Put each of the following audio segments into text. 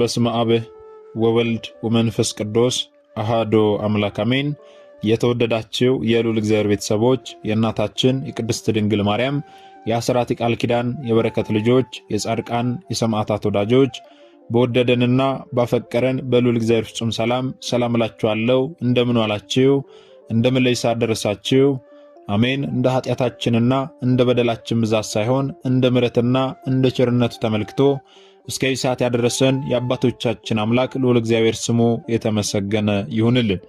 በስመ አብ ወወልድ ወመንፈስ ቅዱስ አሐዱ አምላክ አሜን። የተወደዳችሁ የልዑል እግዚአብሔር ቤተሰቦች የእናታችን የቅድስት ድንግል ማርያም የአስራት ቃል ኪዳን የበረከት ልጆች የጻድቃን የሰማዕታት ወዳጆች በወደደንና ባፈቀረን በልዑል እግዚአብሔር ፍጹም ሰላም እላችኋለሁ። እንደምን ዋላችሁ? እንደምን ለይሳ ደረሳችሁ? አሜን። እንደ ኃጢአታችንና እንደ በደላችን ብዛት ሳይሆን እንደ ምሕረትና እንደ ቸርነቱ ተመልክቶ እስከዚህ ሰዓት ያደረሰን የአባቶቻችን አምላክ ልዑል እግዚአብሔር ስሙ የተመሰገነ ይሁንልን።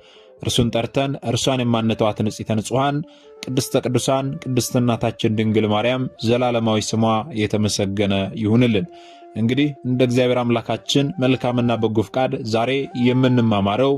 እርሱን ጠርተን እርሷን የማንተዋት ንጽሕተ ንጹሐን ቅድስተ ቅዱሳን ቅድስት እናታችን ድንግል ማርያም ዘላለማዊ ስሟ የተመሰገነ ይሁንልን። እንግዲህ እንደ እግዚአብሔር አምላካችን መልካምና በጎ ፍቃድ ዛሬ የምንማማረው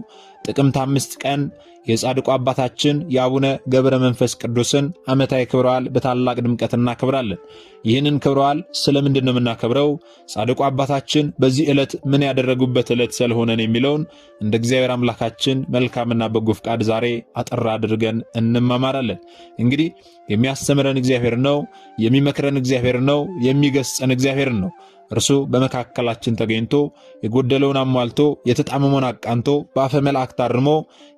ጥቅምት 5 ቀን የጻድቁ አባታችን የአቡነ ገብረ መንፈስ ቅዱስን ዓመታዊ ክብረ በዓል በታላቅ ድምቀት እናከብራለን። ይህንን ክብረ በዓል ስለምንድን ነው የምናከብረው? ጻድቁ አባታችን በዚህ ዕለት ምን ያደረጉበት ዕለት ስለሆነን የሚለውን እንደ እግዚአብሔር አምላካችን መልካምና በጎ ፍቃድ ዛሬ አጠር አድርገን እንማማራለን። እንግዲህ የሚያስተምረን እግዚአብሔር ነው፣ የሚመክረን እግዚአብሔር ነው፣ የሚገስጸን እግዚአብሔር ነው። እርሱ በመካከላችን ተገኝቶ የጎደለውን አሟልቶ የተጣመመውን አቃንቶ በአፈ መላእክት አርሞ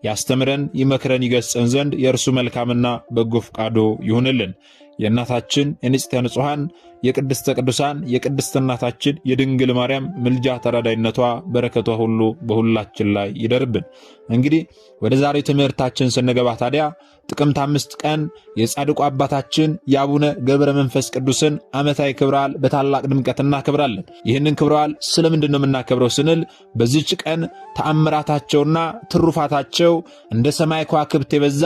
ያስተምረን ይመክረን ይገስጸን ዘንድ የእርሱ መልካምና በጎ ፍቃዱ ይሁንልን። የእናታችን የንጽሕተ ንጹሐን የቅድስተ ቅዱሳን የቅድስት እናታችን የድንግል ማርያም ምልጃ ተራዳይነቷ በረከቷ ሁሉ በሁላችን ላይ ይደርብን። እንግዲህ ወደ ዛሬው ትምህርታችን ስንገባ ታዲያ ጥቅምት 5 ቀን የጻድቁ አባታችን የአቡነ ገብረ መንፈስ ቅዱስን ዓመታዊ ክብረ በዓል በታላቅ ድምቀት እናከብራለን። ይህንን ክብረ በዓል ስለምንድን ነው የምናከብረው ስንል በዚህች ቀን ተአምራታቸውና ትሩፋታቸው እንደ ሰማይ ከዋክብት የበዛ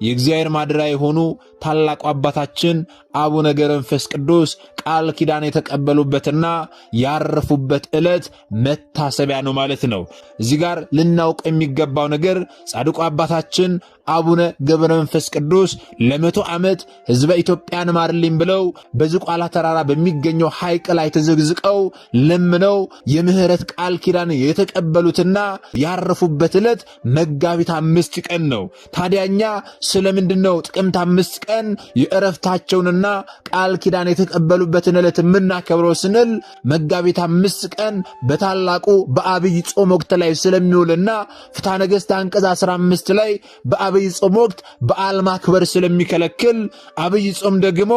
የእግዚአብሔር ማደሪያ የሆኑ ታላቁ አባታችን አቡነ ገብረ መንፈስ ቅዱስ ቃል ኪዳን የተቀበሉበትና ያረፉበት ዕለት መታሰቢያ ነው ማለት ነው። እዚህ ጋር ልናውቅ የሚገባው ነገር ጻድቁ አባታችን አቡነ ገብረ መንፈስ ቅዱስ ለ100 ዓመት ሕዝበ ኢትዮጵያን ማርልኝ ብለው በዝቋላ ተራራ በሚገኘው ሐይቅ ላይ ተዘግዝቀው ለምነው የምህረት ቃል ኪዳን የተቀበሉትና ያረፉበት ዕለት መጋቢት 5 ቀን ነው። ታዲያኛ ስለምንድነው ጥቅምት 5 ቀን የዕረፍታቸውንና ቃል ኪዳን የተቀበሉበትን ዕለት የምናከብረው ስንል መጋቢት 5 ቀን በታላቁ በአብይ ጾም ወቅት ላይ ስለሚውልና ፍትሐ ነገሥት አንቀጽ 15 ላይ በአብይ ጾም ወቅት በዓል ማክበር ስለሚከለክል አብይ ጾም ደግሞ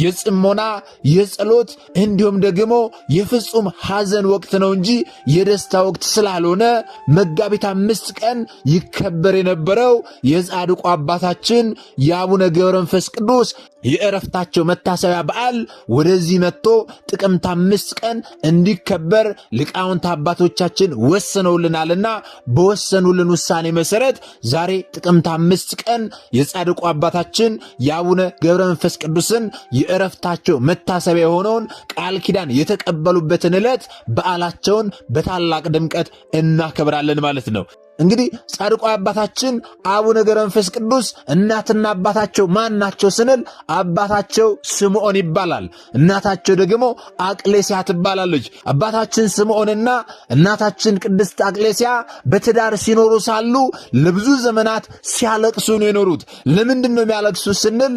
የጽሞና የጸሎት እንዲሁም ደግሞ የፍጹም ሐዘን ወቅት ነው እንጂ የደስታ ወቅት ስላልሆነ መጋቢት 5 ቀን ይከበር የነበረው የጻድቁ አባታችን የአቡነ ገብረ መንፈስ ቅዱስ የዕረፍታቸው መታሰቢያ በዓል ወደዚህ መጥቶ ጥቅምት 5 ቀን እንዲከበር ሊቃውንት አባቶቻችን ወስነውልናልና በወሰኑልን ውሳኔ መሰረት ዛሬ ጥቅምት 5 ቀን የጻድቁ አባታችን የአቡነ ገብረ መንፈስ ቅዱስን የዕረፍታቸው መታሰቢያ የሆነውን ቃል ኪዳን የተቀበሉበትን ዕለት በዓላቸውን በታላቅ ድምቀት እናከብራለን ማለት ነው። እንግዲህ ጻድቁ አባታችን አቡነ ገብረ መንፈስ ቅዱስ እናትና አባታቸው ማን ናቸው ስንል አባታቸው ስምዖን ይባላል፣ እናታቸው ደግሞ አቅሌስያ ትባላለች። አባታችን ስምዖንና እናታችን ቅድስት አቅሌስያ በትዳር ሲኖሩ ሳሉ ለብዙ ዘመናት ሲያለቅሱ ነው የኖሩት። ለምንድን ነው የሚያለቅሱ ስንል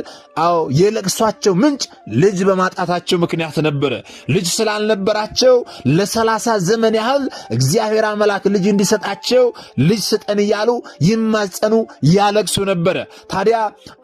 የለቅሷቸው ምንጭ ልጅ በማጣታቸው ምክንያት ነበረ። ልጅ ስላልነበራቸው ለ30 ዘመን ያህል እግዚአብሔር አምላክ ልጅ እንዲሰጣቸው ልጅ ስጠን እያሉ ይማጸኑ ያለቅሱ ነበረ። ታዲያ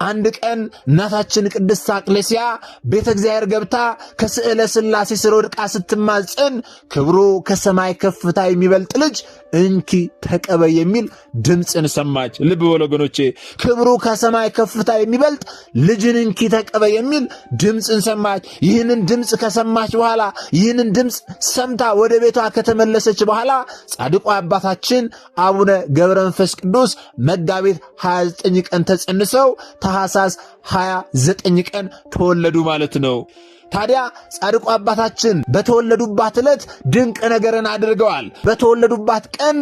አንድ ቀን እናታችን ቅድስት አቅሌስያ ቤተ እግዚአብሔር ገብታ ከስዕለ ሥላሴ ስር ወድቃ ስትማጸን ክብሩ ከሰማይ ከፍታ የሚበልጥ ልጅ እንኪ ተቀበይ የሚል ድምፅን ሰማች። ልብ በሉ ወገኖቼ፣ ክብሩ ከሰማይ ከፍታ የሚበልጥ ልጅን እንኪ ተቀበይ የሚል ድምፅን ሰማች። ይህንን ድምፅ ከሰማች በኋላ ይህንን ድምፅ ሰምታ ወደ ቤቷ ከተመለሰች በኋላ ጻድቁ አባታችን አቡነ ገብረ መንፈስ ቅዱስ መጋቢት 29 ቀን ተጸንሰው ታኅሳስ 29 ቀን ተወለዱ ማለት ነው። ታዲያ ጻድቁ አባታችን በተወለዱባት ዕለት ድንቅ ነገርን አድርገዋል። በተወለዱባት ቀን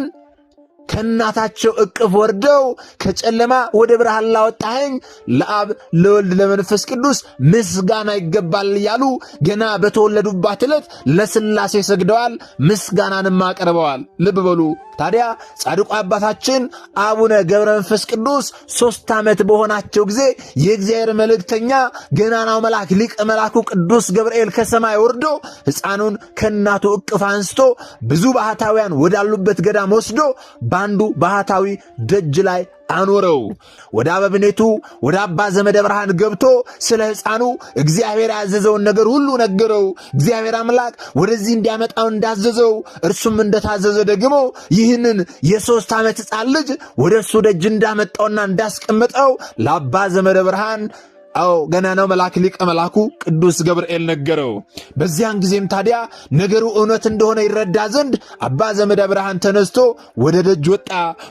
ከእናታቸው እቅፍ ወርደው ከጨለማ ወደ ብርሃን ላወጣኸኝ ለአብ ለወልድ ለመንፈስ ቅዱስ ምስጋና ይገባል እያሉ ገና በተወለዱባት ዕለት ለሥላሴ ሰግደዋል፣ ምስጋናንም አቀርበዋል። ልብ በሉ ታዲያ ጻድቁ አባታችን አቡነ ገብረ መንፈስ ቅዱስ 3 ዓመት በሆናቸው ጊዜ የእግዚአብሔር መልእክተኛ ገናናው መልአክ ሊቀ መልአኩ ቅዱስ ገብርኤል ከሰማይ ወርዶ ሕፃኑን ከእናቱ እቅፍ አንስቶ ብዙ ባህታውያን ወዳሉበት ገዳም ወስዶ በአንዱ ባህታዊ ደጅ ላይ አኖረው። ወደ አበብኔቱ ወደ አባ ዘመደ ብርሃን ገብቶ ስለ ሕፃኑ እግዚአብሔር ያዘዘውን ነገር ሁሉ ነገረው። እግዚአብሔር አምላክ ወደዚህ እንዲያመጣው እንዳዘዘው እርሱም እንደታዘዘ ደግሞ ይህንን የ3 ዓመት ሕፃን ልጅ ወደ እሱ ደጅ እንዳመጣውና እንዳስቀመጠው ለአባ ዘመደ ብርሃን ገናናው መልአክ ሊቀ መልአኩ ቅዱስ ገብርኤል ነገረው። በዚያን ጊዜም ታዲያ ነገሩ እውነት እንደሆነ ይረዳ ዘንድ አባ ዘመደ ብርሃን ተነስቶ ወደ ደጅ ወጣ።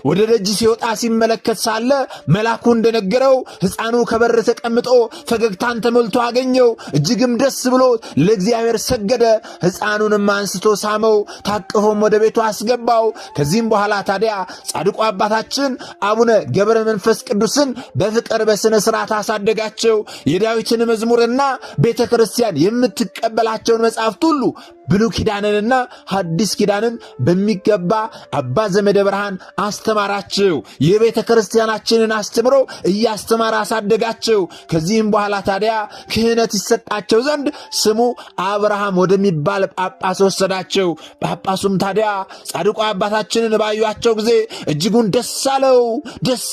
ወደ ደጅ ሲወጣ ሲመለከት ሳለ መልአኩ እንደነገረው ሕፃኑ ከበር ተቀምጦ ፈገግታን ተሞልቶ አገኘው። እጅግም ደስ ብሎ ለእግዚአብሔር ሰገደ። ሕፃኑንም አንስቶ ሳመው፣ ታቅፎም ወደ ቤቱ አስገባው። ከዚህም በኋላ ታዲያ ጻድቁ አባታችን አቡነ ገብረ መንፈስ ቅዱስን በፍቅር በሥነ ሥርዓት አሳደጋቸው። የዳዊትን መዝሙርና ቤተ ክርስቲያን የምትቀበላቸውን መጻሕፍት ሁሉ ብሉይ ኪዳንንና ሐዲስ ኪዳንን በሚገባ አባ ዘመደ ብርሃን አስተማራቸው። የቤተ ክርስቲያናችንን አስተምሮ እያስተማረ አሳደጋቸው። ከዚህም በኋላ ታዲያ ክህነት ይሰጣቸው ዘንድ ስሙ አብርሃም ወደሚባል ጳጳስ ወሰዳቸው። ጳጳሱም ታዲያ ጻድቁ አባታችንን ባዩአቸው ጊዜ እጅጉን ደስ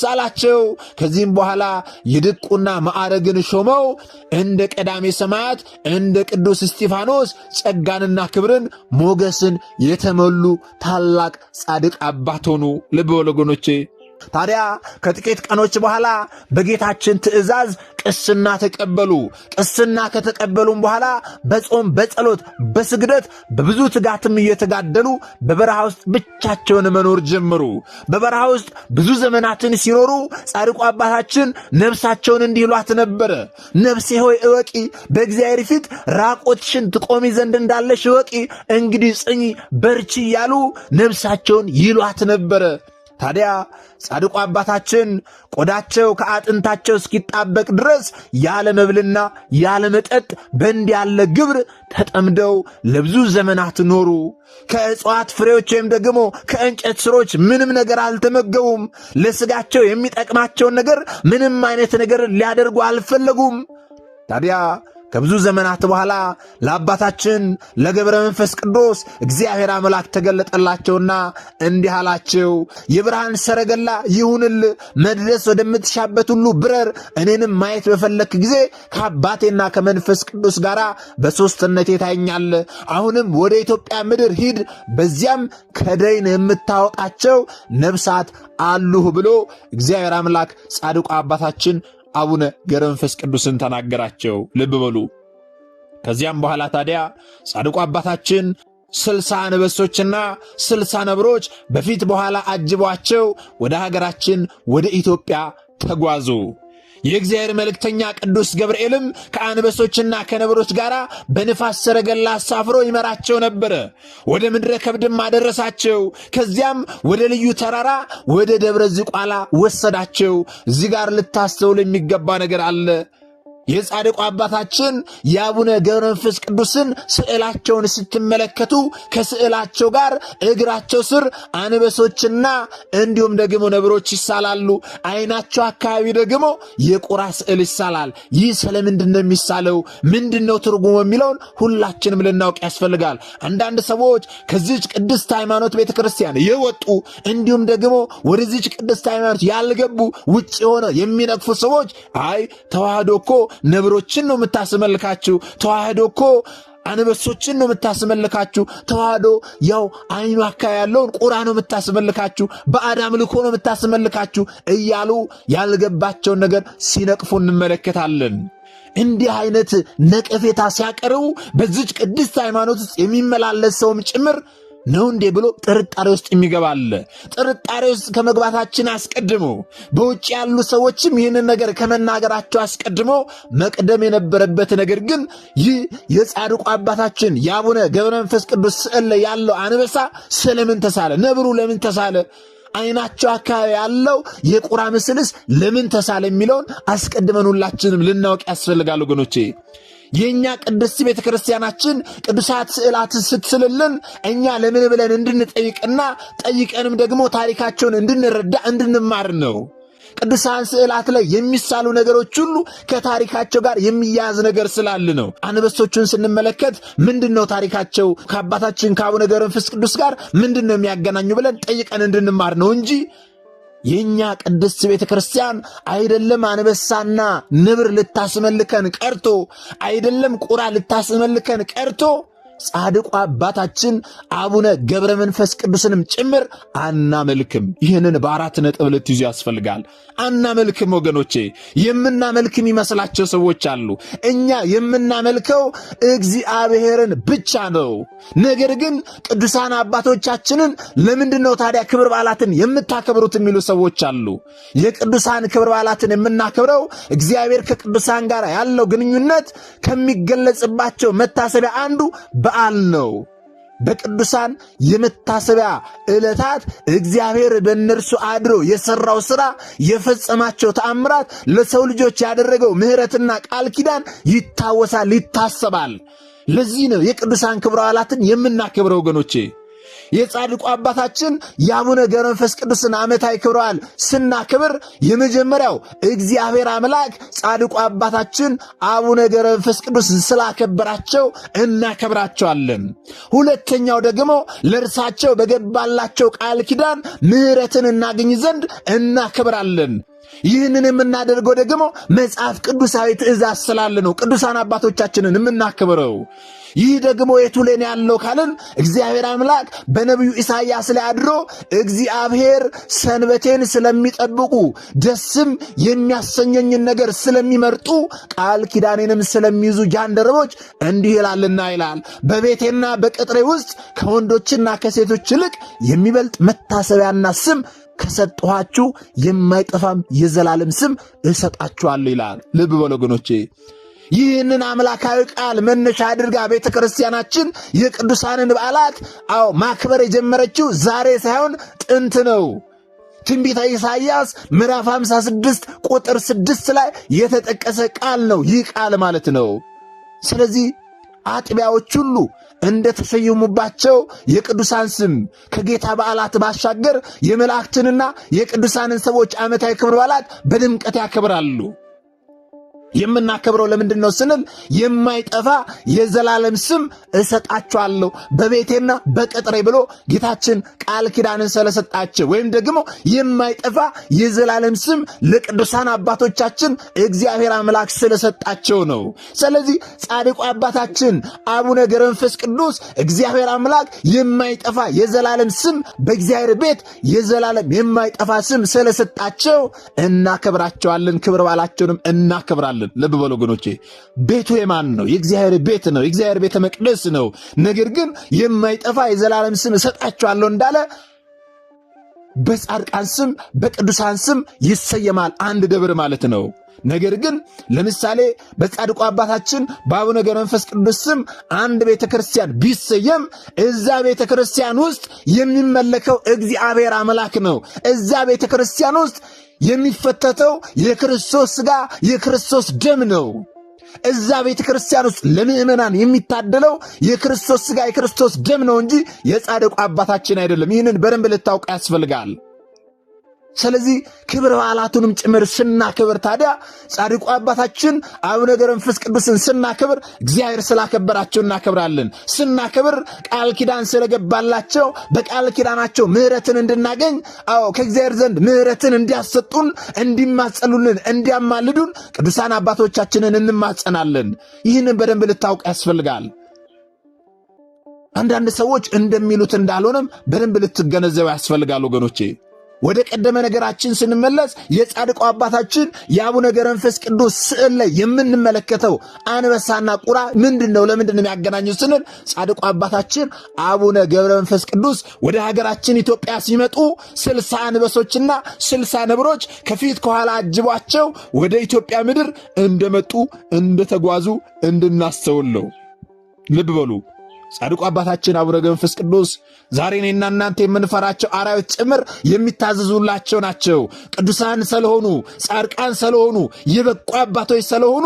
አላቸው። ከዚህም በኋላ የድቁና ማዕረግን ሾመው እንደ ቀዳሜ ሰማዕት እንደ ቅዱስ እስጢፋኖስ ጸጋንና ክብርን ሞገስን የተሞሉ ታላቅ ጻድቅ አባት ሆኑ። ልብ በሉ ወገኖቼ። ታዲያ ከጥቂት ቀኖች በኋላ በጌታችን ትእዛዝ ቅስና ተቀበሉ። ቅስና ከተቀበሉም በኋላ በጾም በጸሎት በስግደት በብዙ ትጋትም እየተጋደሉ በበረሃ ውስጥ ብቻቸውን መኖር ጀመሩ። በበረሃ ውስጥ ብዙ ዘመናትን ሲኖሩ ጻድቁ አባታችን ነፍሳቸውን እንዲህ ይሏት ነበረ። ነፍሴ ሆይ እወቂ፣ በእግዚአብሔር ፊት ራቆትሽን ትቆሚ ዘንድ እንዳለሽ እወቂ፣ እንግዲህ ጽኚ፣ በርቺ እያሉ ነፍሳቸውን ይሏት ነበረ። ታዲያ ጻድቁ አባታችን ቆዳቸው ከአጥንታቸው እስኪጣበቅ ድረስ ያለ መብልና ያለ መጠጥ በእንዲህ ያለ ግብር ተጠምደው ለብዙ ዘመናት ኖሩ። ከእጽዋት ፍሬዎች ወይም ደግሞ ከእንጨት ስሮች ምንም ነገር አልተመገቡም። ለስጋቸው የሚጠቅማቸውን ነገር ምንም አይነት ነገር ሊያደርጉ አልፈለጉም። ታዲያ ከብዙ ዘመናት በኋላ ለአባታችን ለገብረ መንፈስ ቅዱስ እግዚአብሔር አምላክ ተገለጠላቸውና እንዲህ አላቸው። የብርሃን ሰረገላ ይሁንል፣ መድረስ ወደምትሻበት ሁሉ ብረር። እኔንም ማየት በፈለክ ጊዜ ከአባቴና ከመንፈስ ቅዱስ ጋር በሦስትነቴ ታየኛለህ። አሁንም ወደ ኢትዮጵያ ምድር ሂድ፣ በዚያም ከደይን የምታወጣቸው ነፍሳት አሉህ ብሎ እግዚአብሔር አምላክ ጻድቁ አባታችን አቡነ ገብረ መንፈስ ቅዱስን ተናገራቸው። ልብ በሉ። ከዚያም በኋላ ታዲያ ጻድቁ አባታችን 60 አንበሶችና 60 ነብሮች በፊት በኋላ አጅቧቸው ወደ ሀገራችን ወደ ኢትዮጵያ ተጓዙ። የእግዚአብሔር መልእክተኛ ቅዱስ ገብርኤልም ከአንበሶችና ከነብሮች ጋር በንፋስ ሰረገላ አሳፍሮ ይመራቸው ነበረ። ወደ ምድረ ከብድም አደረሳቸው። ከዚያም ወደ ልዩ ተራራ ወደ ደብረ ዝቋላ ወሰዳቸው። እዚህ ጋር ልታስተውል የሚገባ ነገር አለ። የጻድቁ አባታችን የአቡነ ገብረ መንፈስ ቅዱስን ስዕላቸውን ስትመለከቱ ከስዕላቸው ጋር እግራቸው ስር አንበሶችና እንዲሁም ደግሞ ነብሮች ይሳላሉ። አይናቸው አካባቢ ደግሞ የቁራ ስዕል ይሳላል። ይህ ስለምንድን ነው የሚሳለው? ምንድን ነው ትርጉሙ የሚለውን ሁላችንም ልናውቅ ያስፈልጋል። አንዳንድ ሰዎች ከዚች ቅድስት ሃይማኖት ቤተ ክርስቲያን የወጡ እንዲሁም ደግሞ ወደዚች ቅድስት ሃይማኖት ያልገቡ ውጭ የሆነ የሚነቅፉ ሰዎች አይ ተዋህዶ እኮ ነብሮችን ነው የምታስመልካችሁ፣ ተዋህዶ እኮ አንበሶችን ነው የምታስመልካችሁ፣ ተዋህዶ ያው አይኑ አካባቢ ያለውን ቁራ ነው የምታስመልካችሁ፣ በአዳም ልኮ ነው የምታስመልካችሁ እያሉ ያልገባቸውን ነገር ሲነቅፉ እንመለከታለን። እንዲህ አይነት ነቀፌታ ሲያቀርቡ በዚች ቅድስት ሃይማኖት ውስጥ የሚመላለስ ሰውም ጭምር ነው እንዴ ብሎ ጥርጣሬ ውስጥ የሚገባል። ጥርጣሬ ውስጥ ከመግባታችን አስቀድሞ በውጭ ያሉ ሰዎችም ይህንን ነገር ከመናገራቸው አስቀድሞ መቅደም የነበረበት ነገር ግን ይህ የጻድቁ አባታችን የአቡነ ገብረ መንፈስ ቅዱስ ስዕል ላይ ያለው አንበሳ ስለምን ተሳለ? ነብሩ ለምን ተሳለ? አይናቸው አካባቢ ያለው የቁራ ምስልስ ለምን ተሳለ የሚለውን አስቀድመን ሁላችንም ልናውቅ ያስፈልጋል ወገኖቼ። የኛ ቅድስት ቤተክርስቲያናችን ቅዱሳት ስዕላት ስትስልልን እኛ ለምን ብለን እንድንጠይቅና ጠይቀንም ደግሞ ታሪካቸውን እንድንረዳ እንድንማር ነው። ቅዱሳን ስዕላት ላይ የሚሳሉ ነገሮች ሁሉ ከታሪካቸው ጋር የሚያያዝ ነገር ስላለ ነው። አንበሶቹን ስንመለከት ምንድነው ታሪካቸው ከአባታችን ከአቡነ ገብረ መንፈስ ቅዱስ ጋር ምንድነው የሚያገናኙ ብለን ጠይቀን እንድንማር ነው እንጂ የኛ ቅድስት ቤተክርስቲያን አይደለም አንበሳና ነብር ልታስመልከን ቀርቶ አይደለም ቁራ ልታስመልከን ቀርቶ ጻድቁ አባታችን አቡነ ገብረ መንፈስ ቅዱስንም ጭምር አናመልክም። ይህንን በአራት ነጥብ ልትይዙ ያስፈልጋል። አናመልክም ወገኖቼ። የምናመልክም ይመስላቸው ሰዎች አሉ። እኛ የምናመልከው እግዚአብሔርን ብቻ ነው። ነገር ግን ቅዱሳን አባቶቻችንን ለምንድነው ታዲያ ክብር በዓላትን የምታከብሩት የሚሉ ሰዎች አሉ። የቅዱሳን ክብር በዓላትን የምናከብረው እግዚአብሔር ከቅዱሳን ጋር ያለው ግንኙነት ከሚገለጽባቸው መታሰቢያ አንዱ በዓል ነው። በቅዱሳን የመታሰቢያ ዕለታት እግዚአብሔር በእነርሱ አድሮ የሠራው ሥራ፣ የፈጸማቸው ተአምራት፣ ለሰው ልጆች ያደረገው ምሕረትና ቃል ኪዳን ይታወሳል፣ ይታሰባል። ለዚህ ነው የቅዱሳን ክብረ በዓላትን የምናከብረው ወገኖቼ። የጻድቁ አባታችን የአቡነ ገብረ መንፈስ ቅዱስን ዓመታዊ ክብረ በዓል ስናክብር የመጀመሪያው እግዚአብሔር አምላክ ጻድቁ አባታችን አቡነ ገብረ መንፈስ ቅዱስ ስላከበራቸው እናከብራቸዋለን። ሁለተኛው ደግሞ ለእርሳቸው በገባላቸው ቃል ኪዳን ምሕረትን እናገኝ ዘንድ እናከብራለን። ይህንን የምናደርገው ደግሞ መጽሐፍ ቅዱሳዊ ትእዛዝ ስላለ ነው ቅዱሳን አባቶቻችንን የምናከብረው። ይህ ደግሞ የቱ ላይ ያለው ካልን እግዚአብሔር አምላክ በነቢዩ ኢሳይያስ ላይ አድሮ እግዚአብሔር ሰንበቴን ስለሚጠብቁ ደስም የሚያሰኘኝን ነገር ስለሚመርጡ ቃል ኪዳኔንም ስለሚይዙ ጃንደረቦች እንዲህ ይላልና ይላል፣ በቤቴና በቅጥሬ ውስጥ ከወንዶችና ከሴቶች ይልቅ የሚበልጥ መታሰቢያና ስም ከሰጠኋችሁ የማይጠፋም የዘላለም ስም እሰጣችኋለሁ ይላል። ልብ በሉ ወገኖቼ። ይህንን አምላካዊ ቃል መነሻ አድርጋ ቤተ ክርስቲያናችን የቅዱሳንን በዓላት ማክበር የጀመረችው ዛሬ ሳይሆን ጥንት ነው። ትንቢተ ኢሳይያስ ምዕራፍ 56 ቁጥር 6 ላይ የተጠቀሰ ቃል ነው ይህ ቃል ማለት ነው። ስለዚህ አጥቢያዎች ሁሉ እንደተሰየሙባቸው የቅዱሳን ስም ከጌታ በዓላት ባሻገር የመላእክትንና የቅዱሳንን ሰዎች ዓመታዊ ክብረ በዓላት በድምቀት ያከብራሉ። የምናከብረው ለምንድን ነው ስንል የማይጠፋ የዘላለም ስም እሰጣቸዋለሁ በቤቴና በቅጥሬ ብሎ ጌታችን ቃል ኪዳንን ስለሰጣቸው ወይም ደግሞ የማይጠፋ የዘላለም ስም ለቅዱሳን አባቶቻችን እግዚአብሔር አምላክ ስለሰጣቸው ነው። ስለዚህ ጻድቁ አባታችን አቡነ ገብረ መንፈስ ቅዱስ እግዚአብሔር አምላክ የማይጠፋ የዘላለም ስም በእግዚአብሔር ቤት የዘላለም የማይጠፋ ስም ስለሰጣቸው እናከብራቸዋለን። ክብረ በዓላቸውንም እናከብራለን። ልብ በሉ ወገኖቼ። ቤቱ የማን ነው? የእግዚአብሔር ቤት ነው። የእግዚአብሔር ቤተ መቅደስ ነው። ነገር ግን የማይጠፋ የዘላለም ስም እሰጣቸዋለሁ እንዳለ በጻድቃን ስም በቅዱሳን ስም ይሰየማል። አንድ ደብር ማለት ነው። ነገር ግን ለምሳሌ በጻድቁ አባታችን በአቡነ ገብረ መንፈስ ቅዱስ ስም አንድ ቤተ ክርስቲያን ቢሰየም እዛ ቤተ ክርስቲያን ውስጥ የሚመለከው እግዚአብሔር አምላክ ነው። እዛ ቤተ ክርስቲያን ውስጥ የሚፈተተው የክርስቶስ ሥጋ የክርስቶስ ደም ነው። እዛ ቤተ ክርስቲያን ውስጥ ለምእመናን የሚታደለው የክርስቶስ ሥጋ የክርስቶስ ደም ነው እንጂ የጻድቁ አባታችን አይደለም። ይህንን በደንብ ልታውቅ ያስፈልጋል። ስለዚህ ክብረ በዓላቱንም ጭምር ስናክብር ታዲያ ጻድቁ አባታችን አቡነ ገብረ መንፈስ ቅዱስን ስናክብር እግዚአብሔር ስላከበራቸው እናከብራለን። ስናክብር ቃል ኪዳን ስለገባላቸው በቃል ኪዳናቸው ምሕረትን እንድናገኝ ከእግዚአብሔር ዘንድ ምሕረትን እንዲያሰጡን፣ እንዲማጸሉልን፣ እንዲያማልዱን ቅዱሳን አባቶቻችንን እንማጸናለን። ይህንን በደንብ ልታውቅ ያስፈልጋል። አንዳንድ ሰዎች እንደሚሉት እንዳልሆነም በደንብ ልትገነዘቡ ያስፈልጋል ወገኖቼ። ወደ ቀደመ ነገራችን ስንመለስ የጻድቁ አባታችን የአቡነ ገብረ መንፈስ ቅዱስ ስዕል ላይ የምንመለከተው አንበሳና ቁራ ምንድነው? ለምንድን ነው የሚያገናኙት ስንል ጻድቁ አባታችን አቡነ ገብረ መንፈስ ቅዱስ ወደ ሀገራችን ኢትዮጵያ ሲመጡ 60 አንበሶችና 60 ነብሮች ከፊት ከኋላ አጅቧቸው ወደ ኢትዮጵያ ምድር እንደመጡ እንደተጓዙ እንድናስተውል ነው። ልብ በሉ። ጻድቁ አባታችን አቡነ ገብረ መንፈስ ቅዱስ ዛሬ እኔና እናንተ የምንፈራቸው አራዊት ጭምር የሚታዘዙላቸው ናቸው። ቅዱሳን ስለሆኑ፣ ጻድቃን ስለሆኑ፣ የበቁ አባቶች ስለሆኑ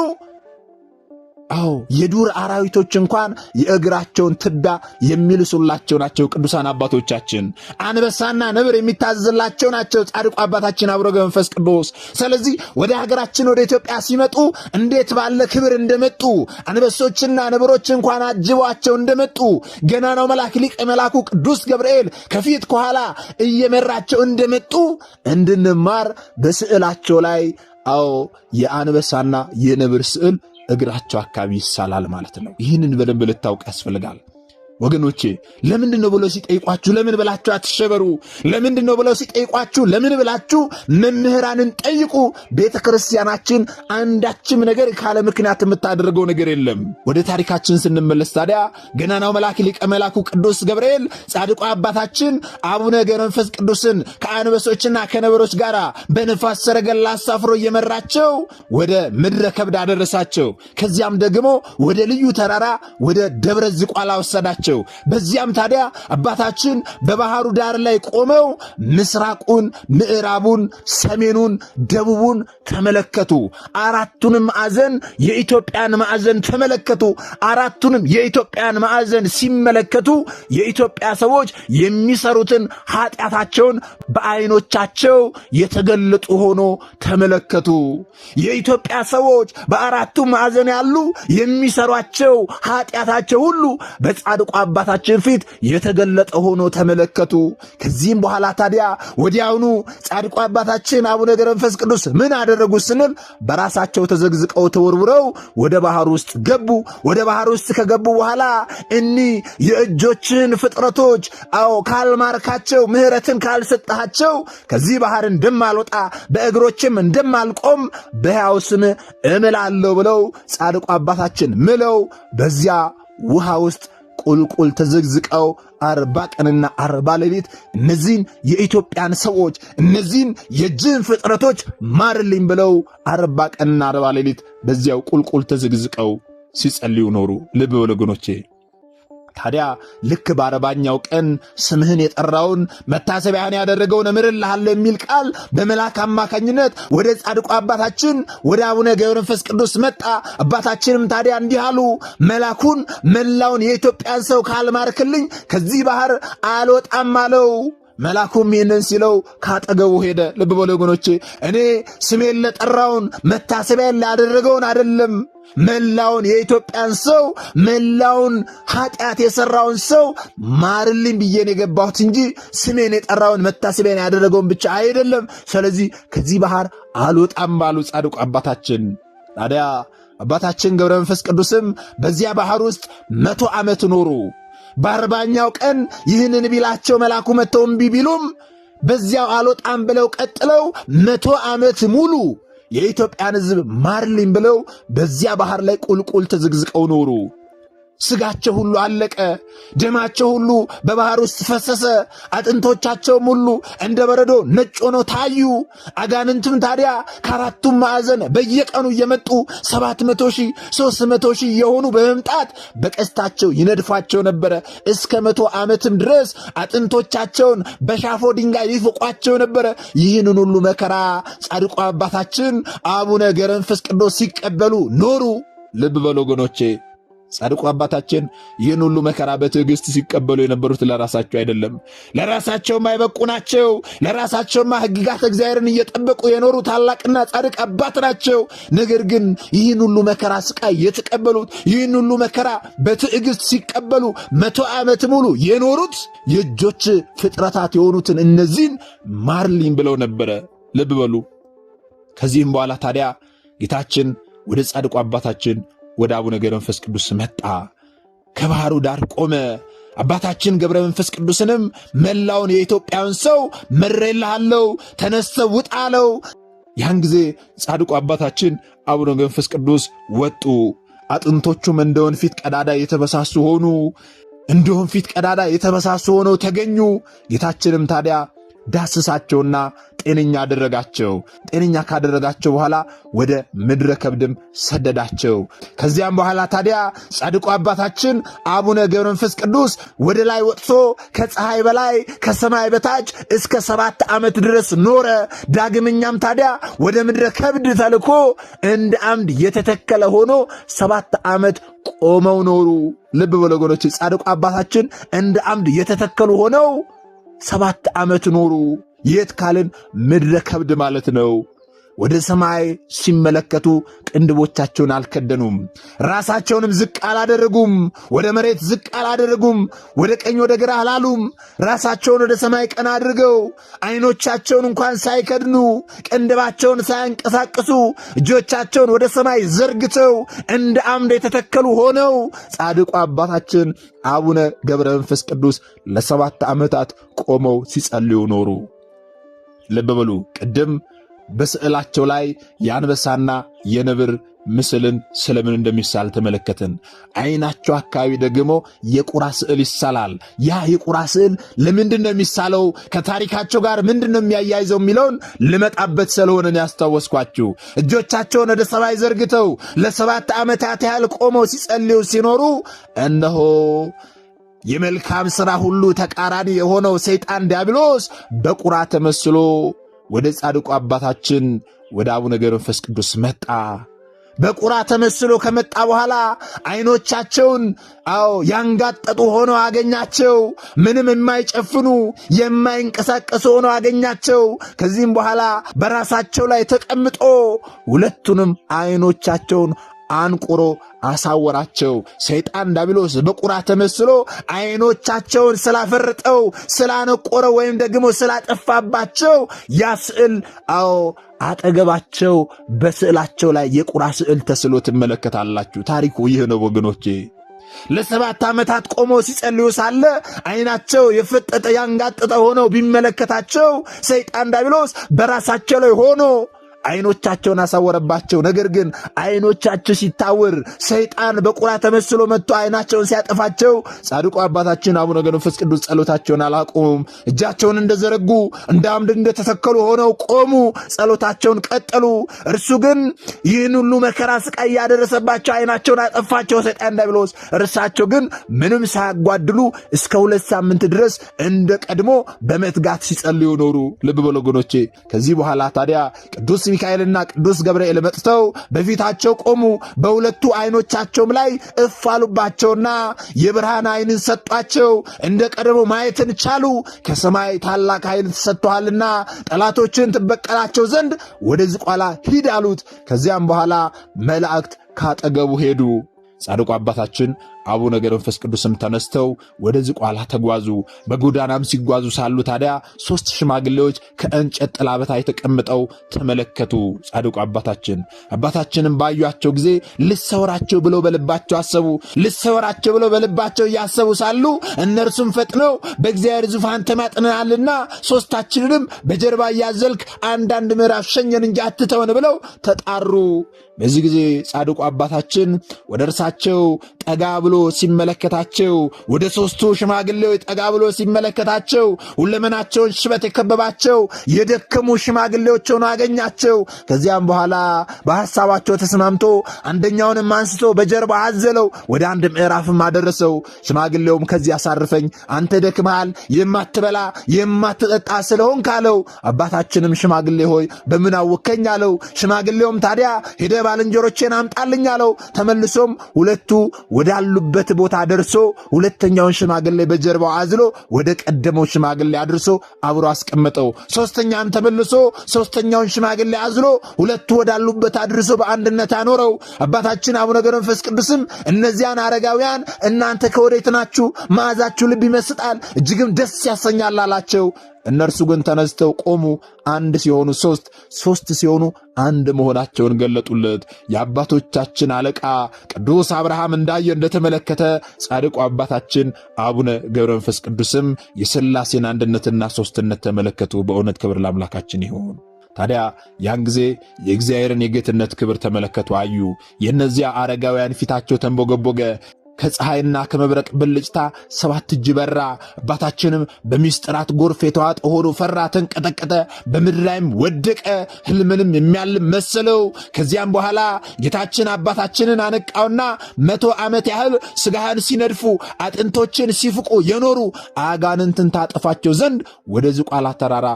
አዎ የዱር አራዊቶች እንኳን የእግራቸውን ትቢያ የሚልሱላቸው ናቸው ቅዱሳን አባቶቻችን። አንበሳና ነብር የሚታዘዝላቸው ናቸው ጻድቁ አባታችን አቡነ ገብረ መንፈስ ቅዱስ። ስለዚህ ወደ ሀገራችን ወደ ኢትዮጵያ ሲመጡ እንዴት ባለ ክብር እንደመጡ አንበሶችና ነብሮች እንኳን አጅቧቸው እንደመጡ ገናናው መልአክ ሊቀ መልአኩ ቅዱስ ገብርኤል ከፊት ከኋላ እየመራቸው እንደመጡ እንድንማር በስዕላቸው ላይ አዎ የአንበሳና የነብር ስዕል እግራቸው አካባቢ ይሳላል ማለት ነው። ይህንን በደንብ ልታውቅ ያስፈልጋል ወገኖቼ። ለምንድን ነው ብለው ሲጠይቋችሁ ለምን ብላችሁ አትሸበሩ። ለምንድን ነው ብለው ሲጠይቋችሁ ለምን ብላችሁ መምህራንን ጠይቁ። ቤተ ክርስቲያናችን አንዳችም ነገር ካለ ምክንያት የምታደርገው ነገር የለም። ወደ ታሪካችን ስንመለስ ታዲያ ገናናው መልአክ ሊቀ መልአኩ ቅዱስ ገብርኤል ጻድቁ አባታችን አቡነ ገብረ መንፈስ ቅዱስን ከአንበሶችና ከነብሮች ጋር በንፋስ ሰረገላ አሳፍሮ እየመራቸው ወደ ምድረ ከብድ አደረሳቸው። ከዚያም ደግሞ ወደ ልዩ ተራራ ወደ ደብረ ዝቋላ ወሰዳቸው። በዚያም ታዲያ አባታችን በባህሩ ዳር ላይ ቆመው ምስራቁን፣ ምዕራቡን፣ ሰሜኑን፣ ደቡቡን ተመለከቱ። አራቱንም ማዕዘን የኢትዮጵያን ማዕዘን ተመለከቱ። አራቱንም የኢትዮጵያን ማዕዘን ሲመለከቱ የኢትዮጵያ ሰዎች የሚሰሩትን ኃጢአታቸውን በዓይኖቻቸው የተገለጡ ሆኖ ተመለከቱ። የኢትዮጵያ ሰዎች በአራቱ ማዕዘን ያሉ የሚሰሯቸው ኃጢአታቸው ሁሉ በጻድቁ አባታችን ፊት የተገለጠ ሆኖ ተመለከቱ። ከዚህም በኋላ ታዲያ ወዲያውኑ ጻድቁ አባታችን አቡነ ገብረ መንፈስ ቅዱስ ምን አደረጉ ስንል በራሳቸው ተዘግዝቀው ተወርውረው ወደ ባህር ውስጥ ገቡ። ወደ ባህር ውስጥ ከገቡ በኋላ እኒህ የእጆችን ፍጥረቶች አዎ ካልማርካቸው፣ ምሕረትን ካልሰጣቸው ከዚህ ባህር እንደማልወጣ በእግሮችም እንደማልቆም በሕያው ስም እምላለሁ ብለው ጻድቁ አባታችን ምለው በዚያ ውሃ ውስጥ ቁልቁል ተዘግዝቀው 40 ቀንና 40 ሌሊት እነዚህን የኢትዮጵያን ሰዎች እነዚህን የጅን ፍጥረቶች ማርልኝ ብለው 40 ቀንና 40 ሌሊት በዚያው ቁልቁል ተዘግዝቀው ሲጸልዩ ኖሩ። ልብ በሉ ወገኖቼ። ታዲያ ልክ በ40ኛው ቀን ስምህን የጠራውን መታሰቢያን ያደረገውን እምርልሃለሁ የሚል ቃል በመልአክ አማካኝነት ወደ ጻድቁ አባታችን ወደ አቡነ ገብረ መንፈስ ቅዱስ መጣ። አባታችንም ታዲያ እንዲህ አሉ፣ መላኩን መላውን የኢትዮጵያን ሰው ካልማርክልኝ ከዚህ ባህር አልወጣም አለው። መላኩም ይህንን ሲለው ካጠገቡ ሄደ። ልብ በሉ ወገኖቼ፣ እኔ ስሜን ለጠራውን መታሰቢያን ላደረገውን አይደለም መላውን የኢትዮጵያን ሰው መላውን ኃጢአት የሰራውን ሰው ማርልኝ ብዬን የገባሁት እንጂ ስሜን የጠራውን መታሰቢያን ያደረገውን ብቻ አይደለም። ስለዚህ ከዚህ ባህር አልወጣም ባሉ ጻድቁ አባታችን። ታዲያ አባታችን ገብረ መንፈስ ቅዱስም በዚያ ባህር ውስጥ 100 ዓመት ኖሩ። በ40ኛው ቀን ይህንን ቢላቸው መላኩ መጥተው እምቢ ቢሉም በዚያው አልወጣም ብለው ቀጥለው 100 ዓመት ሙሉ የኢትዮጵያን ሕዝብ ማርልኝ ብለው በዚያ ባህር ላይ ቁልቁል ተዘግዝቀው ኖሩ። ስጋቸው ሁሉ አለቀ፣ ደማቸው ሁሉ በባህር ውስጥ ፈሰሰ፣ አጥንቶቻቸውም ሁሉ እንደ በረዶ ነጭ ሆነው ታዩ። አጋንንትም ታዲያ ከአራቱም ማዕዘን በየቀኑ እየመጡ 700 ሺህ 300 ሺህ የሆኑ በመምጣት በቀስታቸው ይነድፏቸው ነበረ። እስከ 100 ዓመትም ድረስ አጥንቶቻቸውን በሻፎ ድንጋይ ይፍቋቸው ነበረ። ይህንን ሁሉ መከራ ጻድቁ አባታችን አቡነ ገብረ መንፈስ ቅዱስ ሲቀበሉ ኖሩ። ልብ በሉ ወገኖቼ፣ ጻድቁ አባታችን ይህን ሁሉ መከራ በትዕግስት ሲቀበሉ የነበሩት ለራሳቸው አይደለም። ለራሳቸውም አይበቁ ናቸው። ለራሳቸውማ ሕግጋት እግዚአብሔርን እየጠበቁ የኖሩ ታላቅና ጻድቅ አባት ናቸው። ነገር ግን ይህን ሁሉ መከራ ስቃይ የተቀበሉት ይህን ሁሉ መከራ በትዕግስት ሲቀበሉ 100 ዓመት ሙሉ የኖሩት የእጆች ፍጥረታት የሆኑትን እነዚህን ማርልኝ ብለው ነበረ። ልብ በሉ። ከዚህም በኋላ ታዲያ ጌታችን ወደ ጻድቁ አባታችን ወደ አቡነ ገብረ መንፈስ ቅዱስ መጣ። ከባህሩ ዳር ቆመ። አባታችን ገብረ መንፈስ ቅዱስንም መላውን የኢትዮጵያን ሰው መሬልሃለሁ፣ ተነስተህ ውጣ አለው። ያን ጊዜ ጻድቁ አባታችን አቡነ ገብረ መንፈስ ቅዱስ ወጡ። አጥንቶቹም እንደ ወንፊት ቀዳዳ የተበሳሱ ሆኑ። እንደ ወንፊት ቀዳዳ የተበሳሱ ሆነው ተገኙ። ጌታችንም ታዲያ ዳስሳቸውና ጤነኛ አደረጋቸው። ጤነኛ ካደረጋቸው በኋላ ወደ ምድረ ከብድም ሰደዳቸው። ከዚያም በኋላ ታዲያ ጻድቁ አባታችን አቡነ ገብረ መንፈስ ቅዱስ ወደ ላይ ወጥቶ ከፀሐይ በላይ ከሰማይ በታች እስከ 7 ዓመት ድረስ ኖረ። ዳግመኛም ታዲያ ወደ ምድረ ከብድ ተልኮ እንደ አምድ የተተከለ ሆኖ 7 ዓመት ቆመው ኖሩ። ልብ በሉ ወገኖች፣ ጻድቁ አባታችን እንደ አምድ የተተከሉ ሆነው 7 ዓመት ኖሩ። የት ካልን ምድረ ከብድ ማለት ነው። ወደ ሰማይ ሲመለከቱ ቅንድቦቻቸውን አልከደኑም፣ ራሳቸውንም ዝቅ አላደረጉም፣ ወደ መሬት ዝቅ አላደረጉም፣ ወደ ቀኝ ወደ ግራ አላሉም። ራሳቸውን ወደ ሰማይ ቀና አድርገው ዓይኖቻቸውን እንኳን ሳይከድኑ ቅንድባቸውን ሳያንቀሳቅሱ እጆቻቸውን ወደ ሰማይ ዘርግተው እንደ አምድ የተተከሉ ሆነው ጻድቁ አባታችን አቡነ ገብረ መንፈስ ቅዱስ ለ7 ዓመታት ቆመው ሲጸልዩ ኖሩ። ልብ በሉ፣ ቅድም በስዕላቸው ላይ የአንበሳና የነብር ምስልን ስለምን እንደሚሳል ተመለከትን። ዓይናቸው አካባቢ ደግሞ የቁራ ስዕል ይሳላል። ያ የቁራ ስዕል ለምንድን ነው የሚሳለው? ከታሪካቸው ጋር ምንድን ነው የሚያያይዘው የሚለውን ልመጣበት ስለሆነን ያስታወስኳችሁ። እጆቻቸውን ወደ ሰማይ ዘርግተው ለ7 ዓመታት ያህል ቆመው ሲጸልዩ ሲኖሩ እነሆ የመልካም ሥራ ሁሉ ተቃራኒ የሆነው ሰይጣን ዲያብሎስ በቁራ ተመስሎ ወደ ጻድቁ አባታችን ወደ አቡነ ገብረ መንፈስ ቅዱስ መጣ። በቁራ ተመስሎ ከመጣ በኋላ ዓይኖቻቸውን ያንጋጠጡ ሆነው አገኛቸው። ምንም የማይጨፍኑ የማይንቀሳቀሱ ሆነው አገኛቸው። ከዚህም በኋላ በራሳቸው ላይ ተቀምጦ ሁለቱንም ዓይኖቻቸውን አንቁሮ አሳወራቸው። ሰይጣን ዲያብሎስ በቁራ ተመስሎ ዓይኖቻቸውን ስላፈረጠው ስላነቆረው ወይም ደግሞ ስላጠፋባቸው ያ ስዕል አጠገባቸው በስዕላቸው ላይ የቁራ ስዕል ተስሎ ትመለከታላችሁ። ታሪኩ ይህ ነው ወገኖቼ። ለ7 ዓመታት ቆመው ሲጸልዩ ሳለ ዓይናቸው የፈጠጠ ያንጋጠጠ ሆነው ቢመለከታቸው ሰይጣን ዲያብሎስ በራሳቸው ላይ ሆኖ ዓይኖቻቸውን አሳወረባቸው። ነገር ግን ዓይኖቻቸው ሲታወር ሰይጣን በቁራ ተመስሎ መጥቶ ዓይናቸውን ሲያጠፋቸው ጻድቁ አባታችን አቡነ ገብረ መንፈስ ቅዱስ ጸሎታቸውን አላቆሙም። እጃቸውን እንደዘረጉ እንደ አምድ እንደተተከሉ ሆነው ቆሙ። ጸሎታቸውን ቀጠሉ። እርሱ ግን ይህን ሁሉ መከራ ስቃይ ያደረሰባቸው ዓይናቸውን አጠፋቸው ሰይጣን ዲያብሎስ። እርሳቸው ግን ምንም ሳያጓድሉ እስከ 2 ሳምንት ድረስ እንደ ቀድሞ በመትጋት ሲጸልዩ ኖሩ። ልብ በሉ ወገኖቼ። ከዚህ በኋላ ታዲያ ቅዱስ ሚካኤልና ቅዱስ ገብርኤል መጥተው በፊታቸው ቆሙ። በሁለቱ ዓይኖቻቸውም ላይ እፍ አሉባቸውና የብርሃን ዓይንን ሰጧቸው። እንደ ቀደሞ ማየትን ቻሉ። ከሰማይ ታላቅ ኃይል ተሰጥቶሃልና ጠላቶችን ትበቀላቸው ዘንድ ወደ ዝቋላ ሂድ አሉት። ከዚያም በኋላ መላእክት ካጠገቡ ሄዱ። ጻድቁ አባታችን አቡነ ገብረ መንፈስ ቅዱስም ተነስተው ወደ ዝቋላ ተጓዙ። በጎዳናም ሲጓዙ ሳሉ ታዲያ 3 ሽማግሌዎች ከእንጨት ጥላ በታች ተቀምጠው ተመለከቱ። ጻድቁ አባታችንም ባዩአቸው ጊዜ ልሰወራቸው ብለው በልባቸው አሰቡ። ልሰወራቸው ብለው በልባቸው እያሰቡ ሳሉ እነርሱም ፈጥነው በእግዚአብሔር ዙፋን ተማጥነናልና 3ታችንንም በጀርባ እያዘልክ አንዳንድ ምዕራፍ ሸኘን እንጂ አትተውን ብለው ተጣሩ። በዚህ ጊዜ ጻድቁ አባታችን ወደ እርሳቸው ጠጋ ብሎ ሲመለከታቸው፣ ወደ 3ቱ ሽማግሌዎች ጠጋ ብሎ ሲመለከታቸው ሁለመናቸውን ሽበት የከበባቸው የደከሙ ሽማግሌዎች ሆነው አገኛቸው። ከዚያም በኋላ በሐሳባቸው ተስማምቶ አንደኛውንም አንስቶ በጀርባ አዘለው፣ ወደ አንድ ምዕራፍም አደረሰው። ሽማግሌውም ከዚህ አሳርፈኝ፣ አንተ ደክመሃል፣ የማትበላ የማትጠጣ ስለሆን ካለው። አባታችንም ሽማግሌ ሆይ በምን አወከኝ አለው። ሽማግሌውም ታዲያ ሄደ ባልንጀሮቼን አምጣልኝ አለው። ተመልሶም ሁለቱ ወዳሉበት ቦታ ደርሶ ሁለተኛውን ሽማግሌ በጀርባው አዝሎ ወደ ቀደመው ሽማግሌ አድርሶ አብሮ አስቀመጠው። ሶስተኛም ተመልሶ ሶስተኛውን ሽማግሌ አዝሎ ሁለቱ ወዳሉበት አድርሶ በአንድነት አኖረው። አባታችን አቡነ ገብረ መንፈስ ቅዱስም እነዚያን አረጋውያን እናንተ ከወዴት ናችሁ? መዓዛችሁ ልብ ይመስጣል፣ እጅግም ደስ ያሰኛል አላቸው። እነርሱ ግን ተነስተው ቆሙ። 1 ሲሆኑ 3 ሲሆኑ 1 መሆናቸውን ገለጡለት። የአባቶቻችን አለቃ ቅዱስ አብርሃም እንዳየ እንደተመለከተ ጻድቁ አባታችን አቡነ ገብረ መንፈስ ቅዱስም የሥላሴን አንድነትና ሦስትነት ተመለከቱ። በእውነት ክብር ለአምላካችን ይሁን። ታዲያ ያን ጊዜ የእግዚአብሔርን የጌትነት ክብር ተመለከቱ፣ አዩ። የእነዚያ አረጋውያን ፊታቸው ተንቦገቦገ። ከፀሐይና ከመብረቅ ብልጭታ 7 እጅ በራ። አባታችንም በሚስጥራት ጎርፍ የተዋጠ ሆኖ ፈራ፣ ተንቀጠቀጠ፣ በምድር ላይም ወደቀ። ሕልምንም የሚያልም መሰለው። ከዚያም በኋላ ጌታችን አባታችንን አነቃውና 100 ዓመት ያህል ሥጋህን ሲነድፉ አጥንቶችን ሲፍቁ የኖሩ አጋንንትን ታጠፋቸው ዘንድ ወደ ዝቋላ ተራራ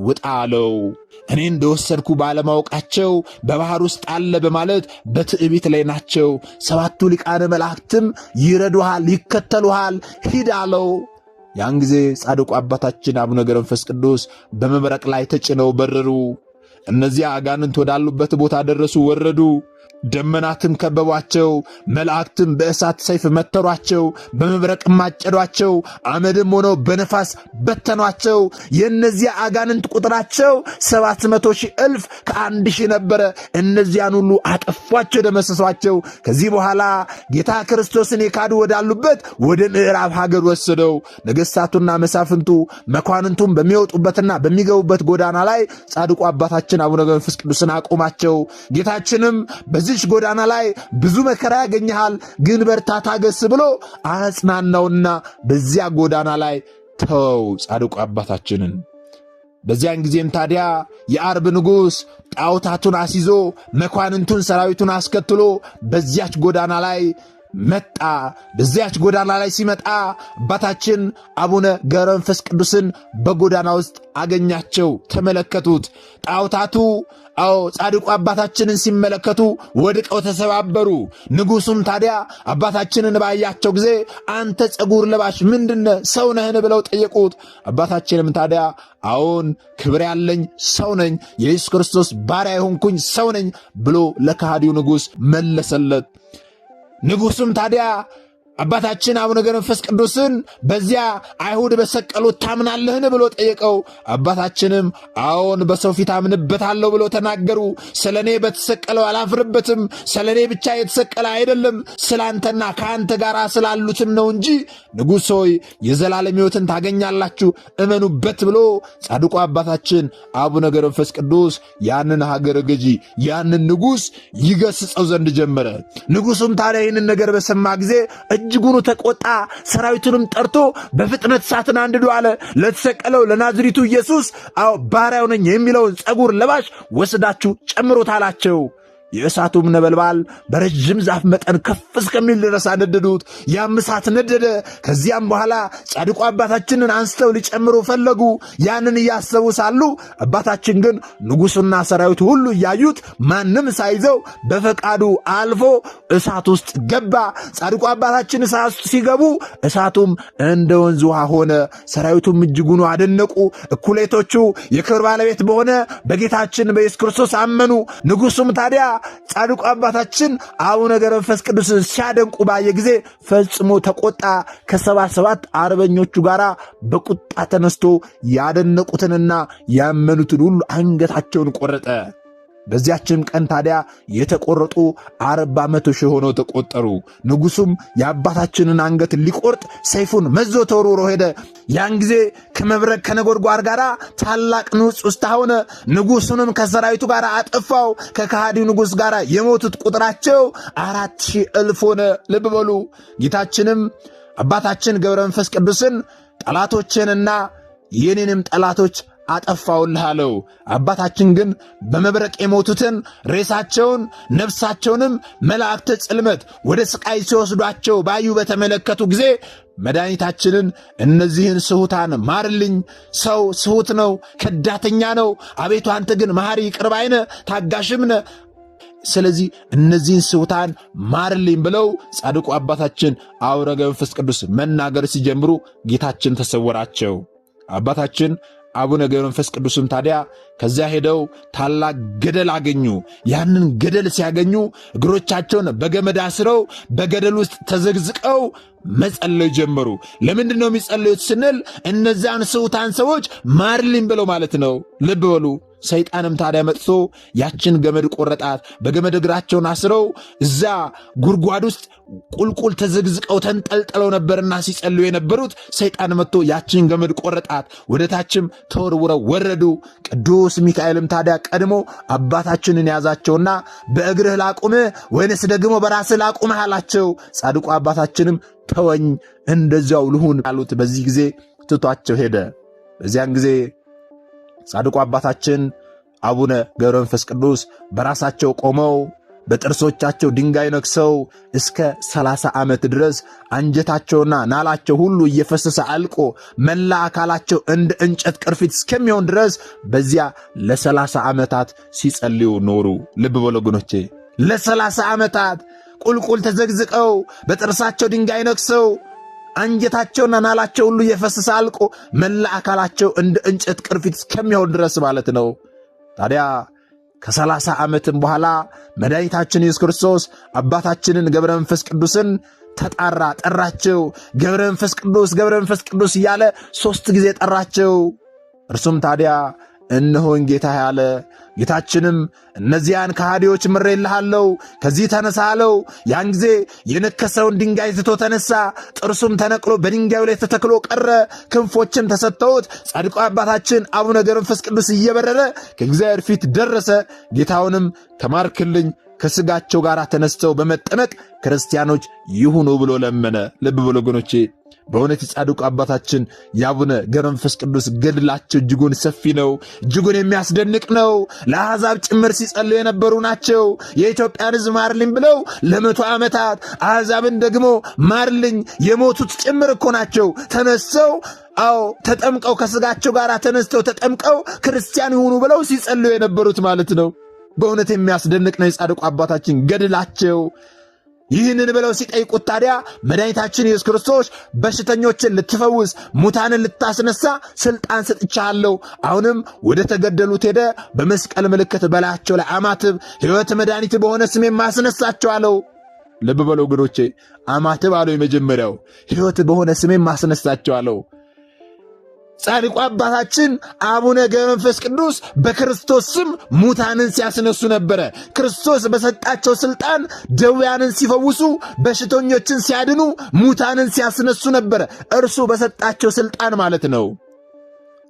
ውጣ አለው። እኔ እንደወሰድኩ ባለማወቃቸው በባህር ውስጥ አለ በማለት በትዕቢት ላይ ናቸው። 7ቱ ሊቃነ መላእክትም ይረዱሃል፣ ይከተሉሃል፣ ሂድ አለው። ያን ጊዜ ጻድቁ አባታችን አቡነ ገብረ መንፈስ ቅዱስ በመብረቅ ላይ ተጭነው በረሩ። እነዚያ አጋንንት ወዳሉበት ቦታ ደረሱ፣ ወረዱ። ደመናትም ከበቧቸው። መላእክትም በእሳት ሰይፍ መተሯቸው፣ በመብረቅም አጨዷቸው። አመድም ሆነው በነፋስ በተኗቸው። የእነዚያ አጋንንት ቁጥራቸው 700,000 እልፍ ከ1,000 ነበረ። እነዚያን ሁሉ አጠፏቸው፣ ደመሰሷቸው። ከዚህ በኋላ ጌታ ክርስቶስን የካዱ ወዳሉበት ወደ ምዕራብ ሀገር ወሰደው። ነገሥታቱና መሳፍንቱ መኳንንቱም በሚወጡበትና በሚገቡበት ጎዳና ላይ ጻድቁ አባታችን አቡነ ገብረ መንፈስ ቅዱስን አቆማቸው። ጌታችንም በዚች ጎዳና ላይ ብዙ መከራ ያገኘሃል፣ ግን በርታ፣ ታገስ ብሎ አጽናናውና በዚያ ጎዳና ላይ ተወው ጻድቁ አባታችንን። በዚያን ጊዜም ታዲያ የአርብ ንጉሥ ጣዖታቱን አስይዞ መኳንንቱን ሰራዊቱን አስከትሎ በዚያች ጎዳና ላይ መጣ። በዚያች ጎዳና ላይ ሲመጣ አባታችን አቡነ ገብረ መንፈስ ቅዱስን በጎዳና ውስጥ አገኛቸው፣ ተመለከቱት። ጣዖታቱ ጻድቁ አባታችንን ሲመለከቱ ወድቀው ተሰባበሩ። ንጉሡም ታዲያ አባታችንን ባያቸው ጊዜ አንተ ፀጉር ለባሽ ምንድነ ሰው ነህን ብለው ጠየቁት። አባታችንም ታዲያ አዎን ክብር ያለኝ ሰው ነኝ፣ የኢየሱስ ክርስቶስ ባሪያ የሆንኩኝ ሰው ነኝ ብሎ ለከሃዲው ንጉሥ መለሰለት። ንጉሡም ታዲያ አባታችን አቡነ ገብረ መንፈስ ቅዱስን በዚያ አይሁድ በሰቀሉት ታምናለህን ብሎ ጠየቀው። አባታችንም አዎን በሰው ፊት አምንበታለሁ ብሎ ተናገሩ። ስለ እኔ በተሰቀለው አላፍርበትም፣ ስለ እኔ ብቻ የተሰቀለ አይደለም፣ ስለ አንተና ከአንተ ጋር ስላሉትም ነው እንጂ ንጉሥ ሆይ የዘላለም ሕይወትን ታገኛላችሁ፣ እመኑበት ብሎ ጻድቁ አባታችን አቡነ ገብረ መንፈስ ቅዱስ ያንን ሀገረ ገዢ ያንን ንጉሥ ይገስጸው ዘንድ ጀመረ። ንጉሡም ታዲያ ይህንን ነገር በሰማ ጊዜ እጅጉኑ ተቆጣ። ሰራዊቱንም ጠርቶ በፍጥነት እሳትን አንድዶ አለ። ለተሰቀለው ለናዝሪቱ ኢየሱስ ባሪያው ነኝ የሚለውን ፀጉር ለባሽ ወስዳችሁ ጨምሩት አላቸው። የእሳቱም ነበልባል በረጅም ዛፍ መጠን ከፍ እስከሚል ድረስ አነደዱት። ያም እሳት ነደደ። ከዚያም በኋላ ጻድቁ አባታችንን አንስተው ሊጨምሩ ፈለጉ። ያንን እያሰቡ ሳሉ አባታችን ግን ንጉሡና ሰራዊቱ ሁሉ እያዩት ማንም ሳይዘው በፈቃዱ አልፎ እሳት ውስጥ ገባ። ጻድቁ አባታችን እሳት ውስጥ ሲገቡ እሳቱም እንደ ወንዝ ውሃ ሆነ። ሰራዊቱም እጅጉኑ አደነቁ። እኩሌቶቹ የክብር ባለቤት በሆነ በጌታችን በኢየሱስ ክርስቶስ አመኑ። ንጉሡም ታዲያ ጻድቁ አባታችን አቡነ ገብረ መንፈስ ቅዱስን ሲያደንቁ ባየ ጊዜ ፈጽሞ ተቆጣ። ከ77 አርበኞቹ ጋር በቁጣ ተነስቶ ያደነቁትንና ያመኑትን ሁሉ አንገታቸውን ቆረጠ። በዚያችም ቀን ታዲያ የተቆረጡ 40,000 ሆነው ተቆጠሩ። ንጉሡም የአባታችንን አንገት ሊቆርጥ ሰይፉን መዞ ተወርውሮ ሄደ። ያን ጊዜ ከመብረቅ ከነጎድጓድ ጋር ታላቅ ንውጽውጽታ ሆነ። ንጉሡንም ከሰራዊቱ ጋር አጠፋው። ከከሃዲው ንጉሥ ጋር የሞቱት ቁጥራቸው 4,000 እልፍ ሆነ። ልብ በሉ። ጌታችንም አባታችን ገብረ መንፈስ ቅዱስን ጠላቶችንና የኔንም ጠላቶች አጠፋውልህ አለው። አባታችን ግን በመብረቅ የሞቱትን ሬሳቸውን ነፍሳቸውንም መላእክተ ጽልመት ወደ ስቃይ ሲወስዷቸው ባዩ በተመለከቱ ጊዜ መድኃኒታችንን እነዚህን ስሑታን ማርልኝ፣ ሰው ስሑት ነው፣ ከዳተኛ ነው፣ አቤቱ አንተ ግን መሐሪ ይቅር ባይ ነህ፣ ታጋሽም ነህ፣ ስለዚህ እነዚህን ስሑታን ማርልኝ ብለው ጻድቁ አባታችን አቡነ ገብረ መንፈስ ቅዱስ መናገር ሲጀምሩ ጌታችን ተሰወራቸው። አባታችን አቡነ ገብረ መንፈስ ቅዱስም ታዲያ ከዚያ ሄደው ታላቅ ገደል አገኙ። ያንን ገደል ሲያገኙ እግሮቻቸውን በገመድ አስረው በገደል ውስጥ ተዘግዝቀው መጸለይ ጀመሩ። ለምንድን ነው የሚጸለዩት ስንል እነዚያን ስሑታን ሰዎች ማርልኝ ብለው ማለት ነው። ልብ በሉ። ሰይጣንም ታዲያ መጥቶ ያችን ገመድ ቆረጣት። በገመድ እግራቸውን አስረው እዛ ጉድጓድ ውስጥ ቁልቁል ተዘግዝቀው ተንጠልጥለው ነበርና ሲጸልዩ የነበሩት። ሰይጣን መጥቶ ያችን ገመድ ቆረጣት። ወደ ታችም ተወርውረው ወረዱ። ቅዱስ ሚካኤልም ታዲያ ቀድሞ አባታችንን ያዛቸውና በእግርህ ላቁምህ ወይንስ ደግሞ በራስህ ላቁምህ አላቸው። ጻድቁ አባታችንም ተወኝ እንደዚያው ልሁን አሉት። በዚህ ጊዜ ትቷቸው ሄደ። በዚያን ጊዜ ጻድቁ አባታችን አቡነ ገብረ መንፈስ ቅዱስ በራሳቸው ቆመው በጥርሶቻቸው ድንጋይ ነክሰው እስከ 30 ዓመት ድረስ አንጀታቸውና ናላቸው ሁሉ እየፈሰሰ አልቆ መላ አካላቸው እንደ እንጨት ቅርፊት እስከሚሆን ድረስ በዚያ ለ30 ዓመታት ሲጸልዩ ኖሩ። ልብ በሉ ወገኖቼ፣ ለ30 ዓመታት ቁልቁል ተዘግዝቀው በጥርሳቸው ድንጋይ ነክሰው አንጀታቸውና ናላቸው ሁሉ እየፈሰሰ አልቆ መላ አካላቸው እንደ እንጨት ቅርፊት እስከሚሆን ድረስ ማለት ነው። ታዲያ ከ30 ዓመትም በኋላ መድኃኒታችን ኢየሱስ ክርስቶስ አባታችንን ገብረ መንፈስ ቅዱስን ጠራቸው። ገብረ መንፈስ ቅዱስ ገብረ መንፈስ ቅዱስ እያለ 3 ጊዜ ጠራቸው። እርሱም ታዲያ እነሆኝ ጌታ ያለ። ጌታችንም እነዚያን ከሃዲዎች ምሬልሃለሁ፣ ከዚህ ተነሳ አለው። ያን ጊዜ የነከሰውን ድንጋይ ትቶ ተነሳ። ጥርሱም ተነቅሎ በድንጋዩ ላይ ተተክሎ ቀረ። ክንፎችም ተሰጥተውት ጻድቁ አባታችን አቡነ ገብረ መንፈስ ቅዱስ እየበረረ ከእግዚአብሔር ፊት ደረሰ። ጌታውንም ተማርክልኝ ከሥጋቸው ጋር ተነስተው በመጠመቅ ክርስቲያኖች ይሁኑ ብሎ ለመነ። ልብ ብሎ ወገኖቼ፣ በእውነት የጻድቁ አባታችን የአቡነ ገብረ መንፈስ ቅዱስ ገድላቸው እጅጉን ሰፊ ነው፣ እጅጉን የሚያስደንቅ ነው። ለአሕዛብ ጭምር ሲጸልዩ የነበሩ ናቸው። የኢትዮጵያን ሕዝብ ማርልኝ ብለው ለ100 ዓመታት አሕዛብን ደግሞ ማርልኝ የሞቱት ጭምር እኮ ናቸው። ተነስተው ተጠምቀው ከሥጋቸው ጋር ተነስተው ተጠምቀው ክርስቲያን ይሁኑ ብለው ሲጸልዩ የነበሩት ማለት ነው። በእውነት የሚያስደንቅ ነው የጻድቁ አባታችን ገድላቸው። ይህንን ብለው ሲጠይቁት ታዲያ መድኃኒታችን ኢየሱስ ክርስቶስ በሽተኞችን ልትፈውስ ሙታንን ልታስነሳ ሥልጣን ሰጥቻለሁ፣ አሁንም ወደ ተገደሉት ሄደ በመስቀል ምልክት በላያቸው ላይ አማትብ፣ ሕይወት መድኃኒት በሆነ ስሜም ማስነሳቸው አለው። ልብ በለው ወገኖቼ፣ አማትብ አለው የመጀመሪያው፣ ሕይወት በሆነ ስሜም ማስነሳቸው አለው። ጻድቁ አባታችን አቡነ ገብረ መንፈስ ቅዱስ በክርስቶስ ስም ሙታንን ሲያስነሱ ነበረ። ክርስቶስ በሰጣቸው ሥልጣን ደዌያንን ሲፈውሱ፣ በሽተኞችን ሲያድኑ፣ ሙታንን ሲያስነሱ ነበረ። እርሱ በሰጣቸው ሥልጣን ማለት ነው።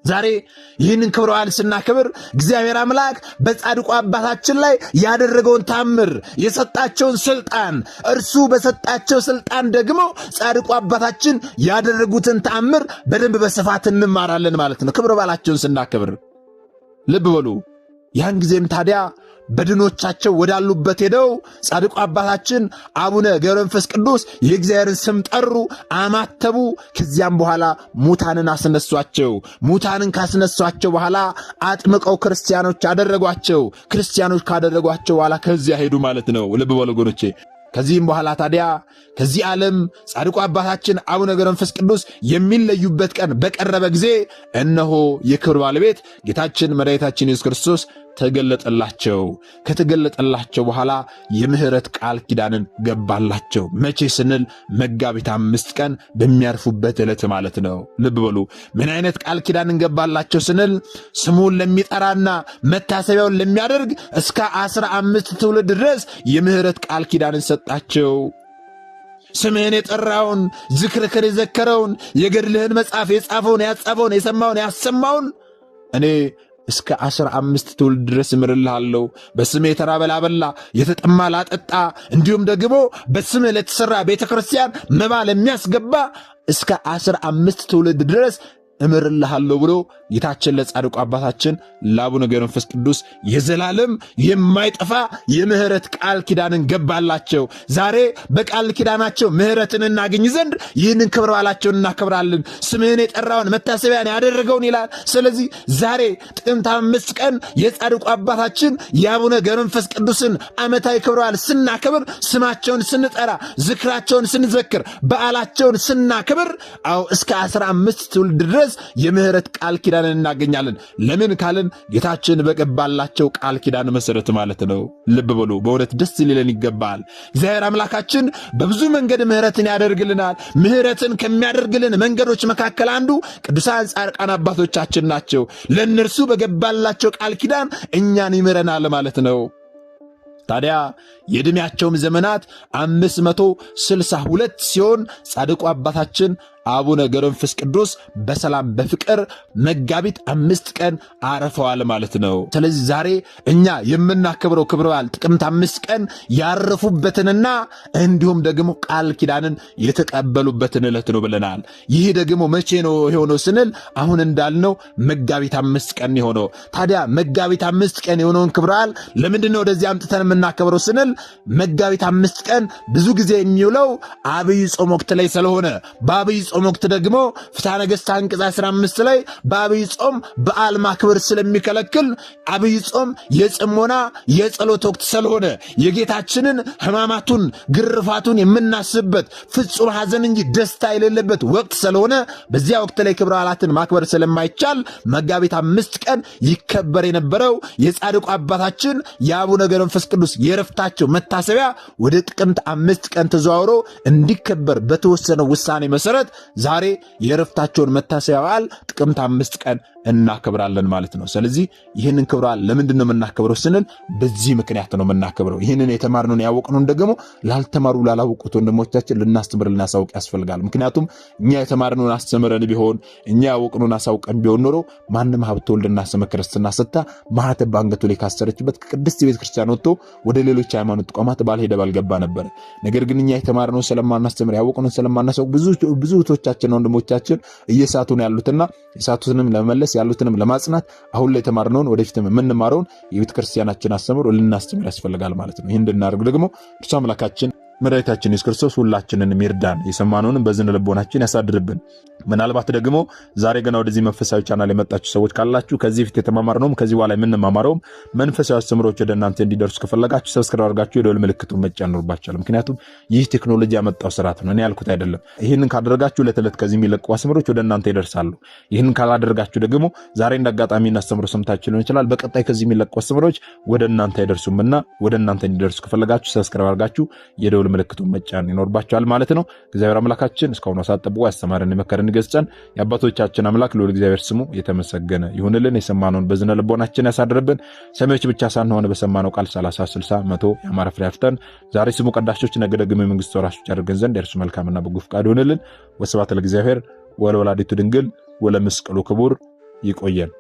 ዛሬ ይህንን ክብረ በዓል ስናከብር እግዚአብሔር አምላክ በጻድቁ አባታችን ላይ ያደረገውን ታምር የሰጣቸውን ሥልጣን እርሱ በሰጣቸው ሥልጣን ደግሞ ጻድቁ አባታችን ያደረጉትን ታምር በደንብ በስፋት እንማራለን ማለት ነው። ክብረ በዓላቸውን ስናከብር ልብ በሉ። ያን ጊዜም ታዲያ በድኖቻቸው ወዳሉበት ሄደው ጻድቁ አባታችን አቡነ ገብረ መንፈስ ቅዱስ የእግዚአብሔርን ስም ጠሩ፣ አማተቡ። ከዚያም በኋላ ሙታንን አስነሷቸው። ሙታንን ካስነሷቸው በኋላ አጥምቀው ክርስቲያኖች አደረጓቸው። ክርስቲያኖች ካደረጓቸው በኋላ ከዚያ ሄዱ ማለት ነው። ልብ በሉ ወገኖቼ። ከዚህም በኋላ ታዲያ ከዚህ ዓለም ጻድቁ አባታችን አቡነ ገብረ መንፈስ ቅዱስ የሚለዩበት ቀን በቀረበ ጊዜ እነሆ የክብር ባለቤት ጌታችን መድኃኒታችን ኢየሱስ ክርስቶስ ተገለጠላቸው። ከተገለጠላቸው በኋላ የምህረት ቃል ኪዳንን ገባላቸው። መቼ ስንል መጋቢት 5 ቀን በሚያርፉበት ዕለት ማለት ነው። ልብ በሉ። ምን አይነት ቃል ኪዳንን ገባላቸው ስንል ስሙን ለሚጠራና መታሰቢያውን ለሚያደርግ እስከ 15 ትውልድ ድረስ የምህረት ቃል ኪዳንን ሰጣቸው። ስምህን የጠራውን ዝክርክር የዘከረውን የገድልህን መጽሐፍ የጻፈውን ያጻፈውን የሰማውን ያሰማውን እኔ እስከ 15 ትውልድ ድረስ እምርልሃለሁ። በስሜ የተራበ ላበላ፣ የተጠማ ላጠጣ፣ እንዲሁም ደግሞ በስምህ ለተሠራ ቤተ ክርስቲያን መባ ለሚያስገባ እስከ 15 ትውልድ ድረስ እምርልሃለሁ ብሎ ጌታችን ለጻድቁ አባታችን ለአቡነ ገብረ መንፈስ ቅዱስ የዘላለም የማይጠፋ የምህረት ቃል ኪዳንን ገባላቸው። ዛሬ በቃል ኪዳናቸው ምህረትን እናገኝ ዘንድ ይህንን ክብረ በዓላቸውን እናከብራለን። ስምህን የጠራውን መታሰቢያን ያደረገውን ይላል። ስለዚህ ዛሬ ጥቅምት 5 ቀን የጻድቁ አባታችን የአቡነ ገብረ መንፈስ ቅዱስን ዓመታዊ ክብረ በዓል ስናከብር፣ ስማቸውን ስንጠራ፣ ዝክራቸውን ስንዘክር፣ በዓላቸውን ስናከብር እስከ 15 ትውልድ ድረስ የምህረት ቃል ኪዳን ኪዳንን እናገኛለን። ለምን ካልን ጌታችን በገባላቸው ቃል ኪዳን መሰረት ማለት ነው። ልብ በሉ፣ በእውነት ደስ ሊለን ይገባል። እግዚአብሔር አምላካችን በብዙ መንገድ ምህረትን ያደርግልናል። ምህረትን ከሚያደርግልን መንገዶች መካከል አንዱ ቅዱሳን ጻድቃን አባቶቻችን ናቸው። ለእነርሱ በገባላቸው ቃል ኪዳን እኛን ይምረናል ማለት ነው። ታዲያ የዕድሜያቸውም ዘመናት 562 ሲሆን ጻድቁ አባታችን አቡነ ገብረ መንፈስ ቅዱስ በሰላም በፍቅር መጋቢት 5 ቀን አረፈዋል ማለት ነው። ስለዚህ ዛሬ እኛ የምናከብረው ክብረ በዓል ጥቅምት 5 ቀን ያረፉበትንና እንዲሁም ደግሞ ቃል ኪዳንን የተቀበሉበትን ዕለት ነው ብለናል። ይህ ደግሞ መቼ ነው የሆነው ስንል አሁን እንዳልነው መጋቢት 5 ቀን የሆነው። ታዲያ መጋቢት 5 ቀን የሆነውን ክብረ በዓል ለምንድን ነው ወደዚህ አምጥተን የምናከብረው ስንል መጋቢት 5 ቀን ብዙ ጊዜ የሚውለው አብይ ጾም ወቅት ላይ ስለሆነ በአብይ ጾም ወቅት ደግሞ ፍትሐ ነገሥት አንቀጽ 15 ላይ በአብይ ጾም በዓል ማክበር ስለሚከለክል አብይ ጾም የጽሞና የጸሎት ወቅት ስለሆነ የጌታችንን ሕማማቱን ግርፋቱን የምናስብበት ፍጹም ሐዘን እንጂ ደስታ የሌለበት ወቅት ስለሆነ በዚያ ወቅት ላይ ክብረ በዓላትን ማክበር ስለማይቻል መጋቢት 5 ቀን ይከበር የነበረው የጻድቁ አባታችን የአቡነ ገብረ መንፈስ ቅዱስ የዕረፍታቸው መታሰቢያ ወደ ጥቅምት 5 ቀን ተዘዋውሮ እንዲከበር በተወሰነው ውሳኔ መሰረት ዛሬ የዕረፍታቸውን መታሰቢያ በዓል ጥቅምት 5 ቀን እናከብራለን ማለት ነው። ስለዚህ ይህንን ክብረ በዓል ለምንድን ነው የምናከብረው ስንል በዚህ ምክንያት ነው የምናከብረው። ይህንን የተማርነውን ያወቅነውን ደግሞ ላልተማሩ ላላወቁት ወንድሞቻችን ልናስተምር ልናሳውቅ ያስፈልጋል። ምክንያቱም እኛ የተማርነውን አስተምረን ቢሆን እኛ ያወቅነውን አሳውቀን ቢሆን ኖሮ ማንም ሀብተ ወልድና ስመ ክርስትና ሰጥታ ማኅተብ በአንገቱ ላይ ካሰረችበት ከቅድስት ቤተ ክርስቲያን ወጥቶ ወደ ሌሎች ሃይማኖት ተቋማት ባልሄደ ባልገባ ነበር። ነገር ግን እኛ የተማርነውን ስለማናስተምር ያወቅነውን ስለማናሳውቅ ብዙ እህቶቻችን ወንድሞቻችን እየሳቱ ነው ያሉትና የሳቱትንም ለመመለስ ያሉትንም ለማጽናት አሁን ላይ የተማርነውን ወደፊትም የምንማረውን የቤተ ክርስቲያናችን አስተምሮ ልናስተምር ያስፈልጋል ማለት ነው። ይህን እንድናደርግ ደግሞ እርሱ አምላካችን መድኃኒታችን ኢየሱስ ክርስቶስ ሁላችንን ይርዳን፣ የሰማነውንም በዝነ ልቦናችን ያሳድርብን። ምናልባት ደግሞ ዛሬ ገና ወደዚህ መንፈሳዊ ቻናል የመጣችሁ ሰዎች ካላችሁ ከዚህ ፊት የተማማርነውም ከዚህ በኋላ የምንማማረውም መንፈሳዊ አስተምሮች ወደ እናንተ እንዲደርሱ ከፈለጋችሁ ሰብስክራይብ አድርጋችሁ የደወል ምልክቱን መጫን ይኖርባችኋል። ምክንያቱም ይህ ቴክኖሎጂ ያመጣው ስርዓት ነው፣ እኔ ያልኩት አይደለም። ይህንን ካደረጋችሁ ዕለት ዕለት ከዚህ የሚለቁ አስተምሮች ወደ እናንተ ይደርሳሉ። ይህንን ካላደረጋችሁ ደግሞ ዛሬ እንዳጋጣሚ እናስተምሮ ሰምታችሁ ሊሆን ይችላል፣ በቀጣይ ከዚህ የሚለቁ አስተምሮች ወደ እናንተ አይደርሱምና ወደ እናንተ እንዲደርሱ ከፈለጋችሁ ሰብስክራይብ አድርጋችሁ የደወል ምልክቱን መጫን ይኖርባችኋል ማለት ነው። እግዚአብሔር አምላካችን እስካሁን ሰዓት ጠብቆ ያስተማረን የመከረን ገጸን የአባቶቻችን አምላክ ልዑል እግዚአብሔር ስሙ የተመሰገነ ይሁንልን። የሰማነውን በዝነ ልቦናችን ያሳድርብን። ሰሚዎች ብቻ ሳንሆን በሰማነው ቃል 30 60 100 ያማረ ፍሬ አፍርተን ዛሬ ስሙ ቀዳሾች ነገ ደግሞ የመንግስት ወራሾች ያደርገን ዘንድ የእርሱ መልካምና በጎ ፈቃድ ይሁንልን። ወስብሐት ለእግዚአብሔር ወለወላዲቱ ድንግል ወለመስቀሉ ክቡር። ይቆየን።